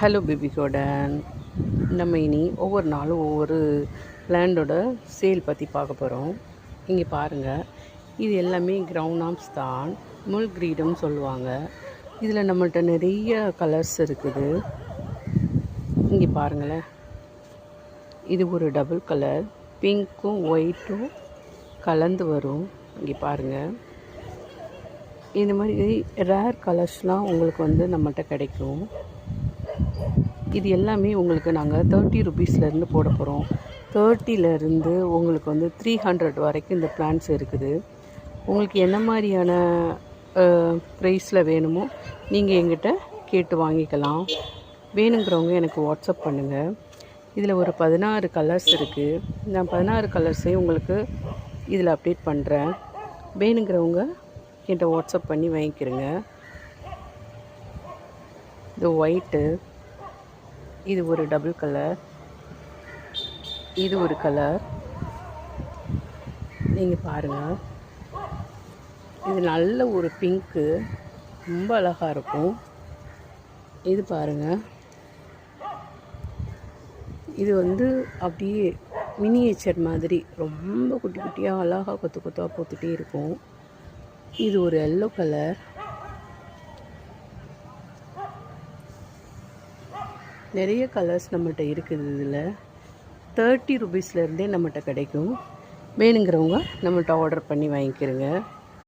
Hello baby garden. நம்ம இனி ஒவ்வொரு நாளும் ஒவ்வொரு பிளான்டோட சேல் பற்றி பார்க்க போகிறோம். இங்கே பாருங்கள், இது எல்லாமே கிரவுண்ட் ஆர்ம்ஸ் தான், முள் கிரீடம்னு சொல்லுவாங்க. இதில் நம்மள்கிட்ட நிறைய கலர்ஸ் இருக்குது. இங்கே பாருங்களேன், இது ஒரு டபுள் கலர், பிங்க்கும் ஒயிட்டும் கலந்து வரும். இங்கே பாருங்கள், இந்த மாதிரி ரேர் கலர்ஸ்லாம் உங்களுக்கு நம்மள்கிட்ட கிடைக்கும். இது எல்லாமே உங்களுக்கு நாங்கள் 30 ருபீஸ்லேருந்து போட போகிறோம். 30லேருந்து உங்களுக்கு 300 வரைக்கும் இந்த பிளான்ஸ் இருக்குது. உங்களுக்கு என்ன மாதிரியான ப்ரைஸில் வேணுமோ நீங்கள் எங்கிட்ட கேட்டு வாங்கிக்கலாம். வேணுங்கிறவங்க எனக்கு வாட்ஸ்அப் பண்ணுங்கள். இதில் ஒரு 16 கலர்ஸ் இருக்குது. நான் 16 கலர்ஸையும் உங்களுக்கு இதில் அப்டேட் பண்ணுறேன். வேணுங்கிறவங்க என்கிட்ட வாட்ஸ்அப் பண்ணி வாங்கிக்கிறங்க. இது ஒயிட்டு, இது ஒரு டபுள் கலர், இது ஒரு கலர். நீங்கள் பாருங்கள், இது நல்ல ஒரு பிங்க்கு, ரொம்ப அழகாக இருக்கும். இது பாருங்கள், இது அப்படியே மினியேச்சர் மாதிரி ரொம்ப குட்டி குட்டியாக அழகாக கொத்து கொத்தாக பூத்துட்டே இருக்கும். இது ஒரு எல்லோ கலர். நிறைய கலர்ஸ் நம்மகிட்ட இருக்குது. இதில் 30 ருபீஸ்லேருந்தே நம்மகிட்ட கிடைக்கும். வேணுங்கிறவங்க நம்மகிட்ட ஆர்டர் பண்ணி வாங்கிக்கிறங்க.